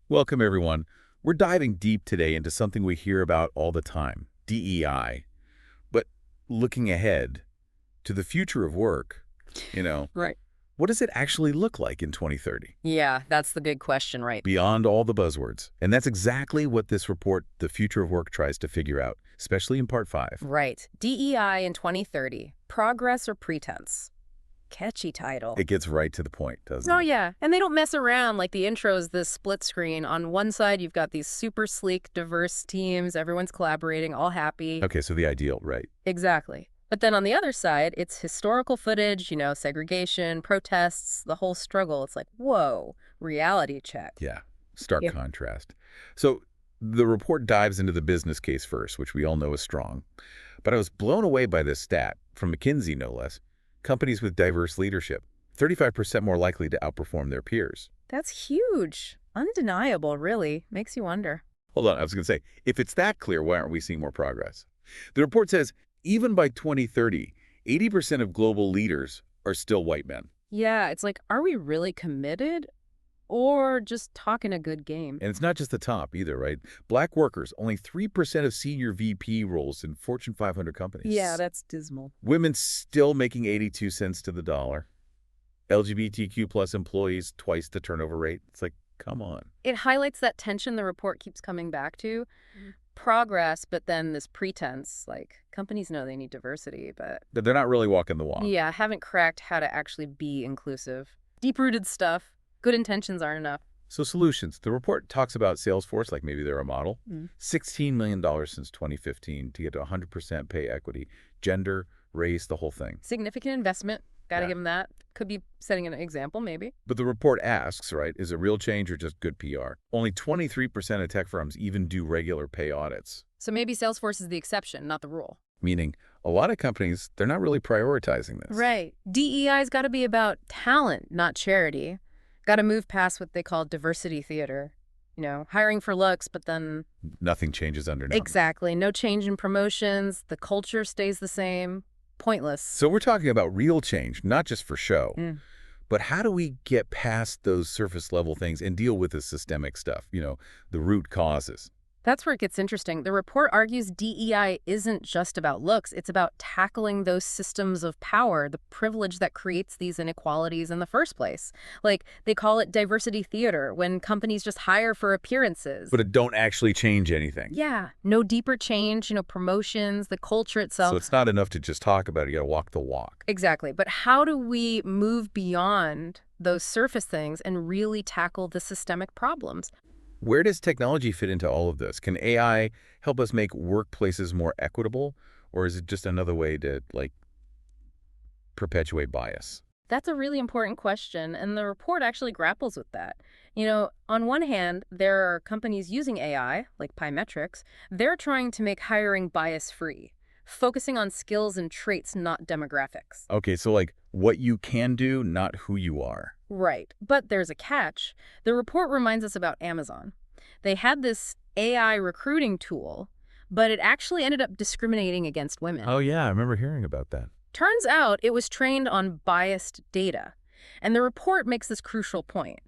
Welcome, everyone. We're diving deep today into something we hear about all the time, DEI. But looking ahead to the future of work, you know, Right. what does it actually look like in 2030? Yeah, that's the big question, right? Beyond all the buzzwords. And that's exactly what this report, The Future of Work, tries to figure out, especially in Part 5. Right. DEI in 2030. Progress or pretense? Catchy title. It gets right to the point, doesn't Oh, it? yeah. And they don't mess around. Like the intro is this split screen. On one side, you've got these super sleek, diverse teams. Everyone's collaborating, all happy. Okay, so the ideal, right? Exactly. But then on the other side, it's historical footage, segregation, protests, the whole struggle. It's like, whoa, reality check. Yeah, stark Yeah. contrast. So the report dives into the business case first, which we all know is strong. But I was blown away by this stat, from McKinsey no less. Companies with diverse leadership, 35% more likely to outperform their peers. That's huge. Undeniable, really. Makes you wonder. Hold on, I was going to say, if it's that clear, why aren't we seeing more progress? The report says, even by 2030, 80% of global leaders are still white men. Yeah, it's like, are we really committed or just talking a good game? And it's not just the top either, right? Black workers, only 3% of senior VP roles in Fortune 500 companies. Yeah, that's dismal. Women still making 82 cents to the dollar. LGBTQ plus employees, twice the turnover rate. It's like, come on. It highlights that tension the report keeps coming back to. Progress, but then this pretense, like companies know they need diversity, but That they're not really walking the walk. yeah, haven't cracked how to actually be inclusive. Deep-rooted stuff. Good intentions aren't enough. So solutions. The report talks about Salesforce, like maybe they're a model. Mm. $16 million since 2015 to get to 100% pay equity, gender, race, the whole thing. Significant investment. Gotta Yeah. give them that. Could be setting an example, maybe. But the report asks, right, is it real change or just good PR? Only 23% of tech firms even do regular pay audits. So maybe Salesforce is the exception, not the rule. Meaning, a lot of companies, they're not really prioritizing this. Right. DEI's got to be about talent, not charity. Got to move past what they call diversity theater. Hiring for looks, but then... Nothing changes under numbers. Exactly. No change in promotions. The culture stays the same. Pointless. So we're talking about real change, not just for show. Mm. But how do we get past those surface level things and deal with the systemic stuff, the root causes? That's where it gets interesting. The report argues DEI isn't just about looks. It's about tackling those systems of power, the privilege that creates these inequalities in the first place. Like, they call it diversity theater when companies just hire for appearances. But it don't actually change anything. Yeah, no deeper change, promotions, the culture itself. So it's not enough to just talk about it. You got to walk the walk. Exactly. But how do we move beyond those surface things and really tackle the systemic problems? Where does technology fit into all of this? Can AI help us make workplaces more equitable? Or is it just another way to, perpetuate bias? That's a really important question, and the report actually grapples with that. On one hand, there are companies using AI, like Pymetrics. They're trying to make hiring bias-free, focusing on skills and traits, not demographics. Okay, so what you can do, not who you are. Right. But there's a catch. The report reminds us about Amazon. They had this AI recruiting tool, but it actually ended up discriminating against women. Oh, yeah, I remember hearing about that. Turns out it was trained on biased data. And the report makes this crucial point.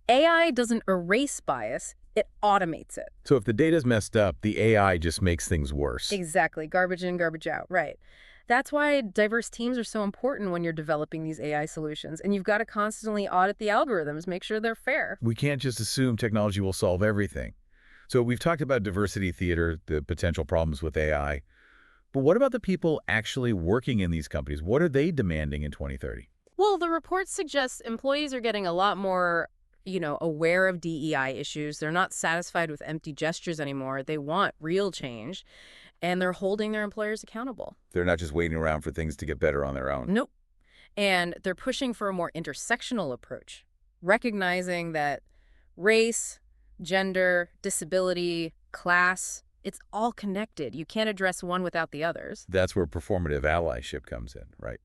AI doesn't erase bias, it automates it. So if the data's messed up, the AI just makes things worse. Exactly. Garbage in, garbage out. Right. That's why diverse teams are so important when you're developing these AI solutions. And you've got to constantly audit the algorithms, make sure they're fair. We can't just assume technology will solve everything. So we've talked about diversity theater, the potential problems with AI. But what about the people actually working in these companies? What are they demanding in 2030? Well, the report suggests employees are getting a lot more, aware of DEI issues. They're not satisfied with empty gestures anymore. They want real change. And they're holding their employers accountable. They're not just waiting around for things to get better on their own. Nope. And they're pushing for a more intersectional approach, recognizing that race, gender, disability, class, it's all connected. You can't address one without the others. That's where performative allyship comes in, right?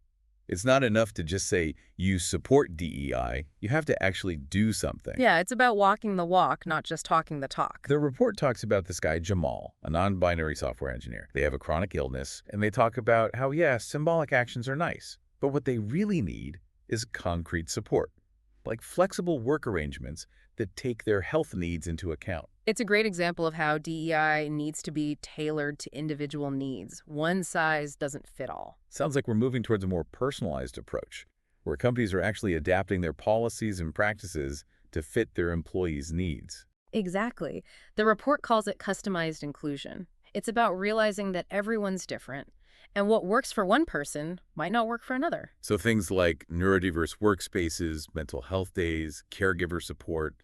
It's not enough to just say you support DEI. You have to actually do something. Yeah, it's about walking the walk, not just talking the talk. The report talks about this guy, Jamal, a non-binary software engineer. They have a chronic illness, and they talk about how, symbolic actions are nice. But what they really need is concrete support, like flexible work arrangements that take their health needs into account. It's a great example of how DEI needs to be tailored to individual needs. One size doesn't fit all. Sounds like we're moving towards a more personalized approach, where companies are actually adapting their policies and practices to fit their employees' needs. Exactly. The report calls it customized inclusion. It's about realizing that everyone's different, and what works for one person might not work for another. So things like neurodiverse workspaces, mental health days, caregiver support,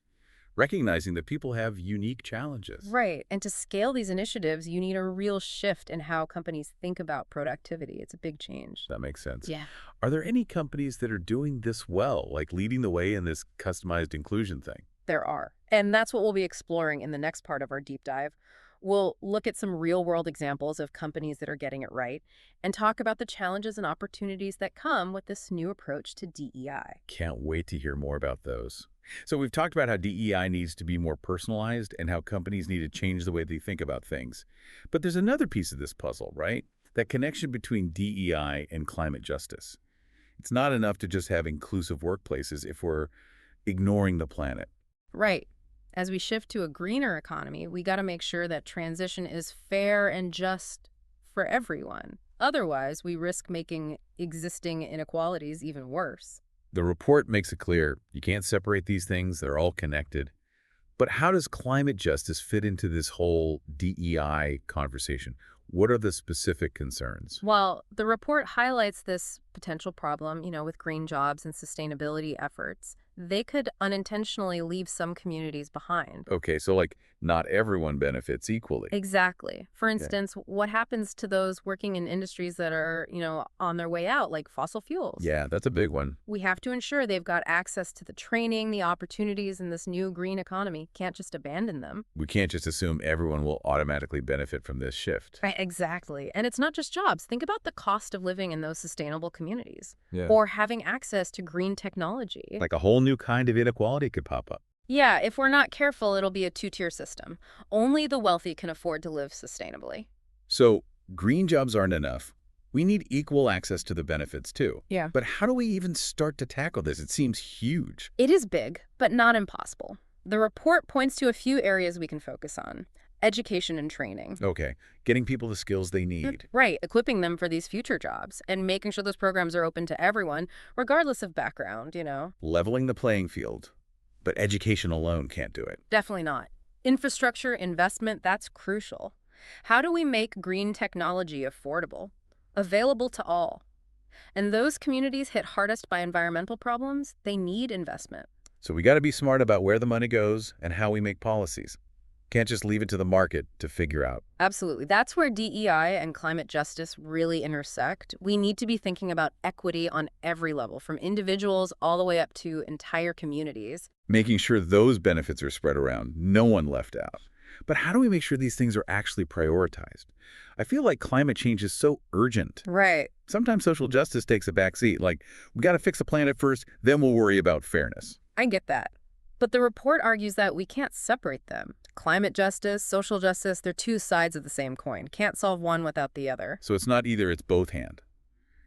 recognizing that people have unique challenges. Right. And to scale these initiatives, you need a real shift in how companies think about productivity. It's a big change. That makes sense. Yeah. Are there any companies that are doing this well, like leading the way in this customized inclusion thing? There are. And that's what we'll be exploring in the next part of our deep dive. We'll look at some real-world examples of companies that are getting it right and talk about the challenges and opportunities that come with this new approach to DEI. Can't wait to hear more about those. So we've talked about how DEI needs to be more personalized and how companies need to change the way they think about things. But there's another piece of this puzzle, right? That connection between DEI and climate justice. It's not enough to just have inclusive workplaces if we're ignoring the planet. Right. As we shift to a greener economy, we got to make sure that transition is fair and just for everyone. Otherwise, we risk making existing inequalities even worse. The report makes it clear you can't separate these things. They're all connected. But how does climate justice fit into this whole DEI conversation? What are the specific concerns? Well, the report highlights this potential problem, with green jobs and sustainability efforts. They could unintentionally leave some communities behind. Okay, so like not everyone benefits equally. Exactly. For instance, what happens to those working in industries that are, on their way out, like fossil fuels? Yeah, that's a big one. We have to ensure they've got access to the training, the opportunities in this new green economy. Can't just abandon them. We can't just assume everyone will automatically benefit from this shift. Right, exactly. And it's not just jobs. Think about the cost of living in those sustainable communities. Yeah. Or having access to green technology. Like a whole new kind of inequality could pop up. Yeah, if we're not careful, it'll be a two-tier system. Only the wealthy can afford to live sustainably. So green jobs aren't enough. We need equal access to the benefits too. Yeah. But how do we even start to tackle this? It seems huge. It is big, but not impossible. The report points to a few areas we can focus on. Education and training. Okay, getting people the skills they need. Right, equipping them for these future jobs and making sure those programs are open to everyone, regardless of background, Leveling the playing field. But education alone can't do it. Definitely not. Infrastructure, investment, that's crucial. How do we make green technology affordable, available to all? And those communities hit hardest by environmental problems, they need investment. So we got to be smart about where the money goes and how we make policies. Can't just leave it to the market to figure out. Absolutely. That's where DEI and climate justice really intersect. We need to be thinking about equity on every level, from individuals all the way up to entire communities. Making sure those benefits are spread around, no one left out. But how do we make sure these things are actually prioritized? I feel like climate change is so urgent. Right. Sometimes social justice takes a back seat. Like, we got to fix the planet first, then we'll worry about fairness. I get that. But the report argues that we can't separate them. Climate justice, social justice, they're two sides of the same coin. Can't solve one without the other. So it's not either, it's both hand.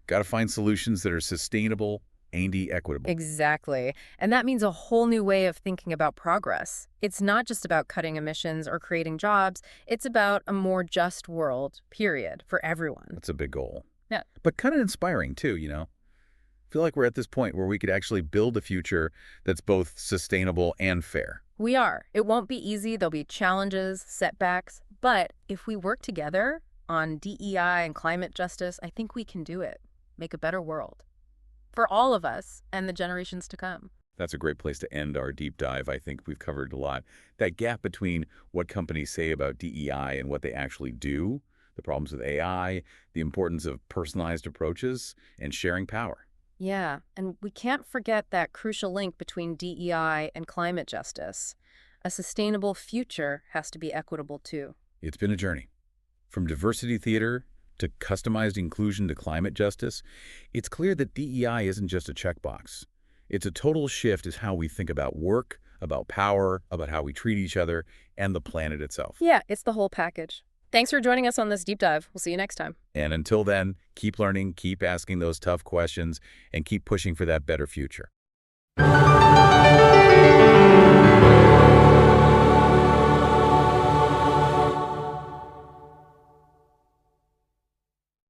Got to find solutions that are sustainable and equitable. Exactly. And that means a whole new way of thinking about progress. It's not just about cutting emissions or creating jobs. It's about a more just world, period, for everyone. That's a big goal. Yeah. But kind of inspiring too, I feel like we're at this point where we could actually build a future that's both sustainable and fair. We are. It won't be easy. There'll be challenges, setbacks. But if we work together on DEI and climate justice, I think we can do it. Make a better world. For all of us and the generations to come. That's a great place to end our deep dive. I think we've covered a lot. That gap between what companies say about DEI and what they actually do, the problems with AI, the importance of personalized approaches, and sharing power. Yeah, and we can't forget that crucial link between DEI and climate justice. A sustainable future has to be equitable too. It's been a journey. From diversity theater to customized inclusion to climate justice, it's clear that DEI isn't just a checkbox. It's a total shift in how we think about work, about power, about how we treat each other, and the planet itself. Yeah, it's the whole package. Thanks for joining us on this deep dive. We'll see you next time. And until then, keep learning, keep asking those tough questions, and keep pushing for that better future.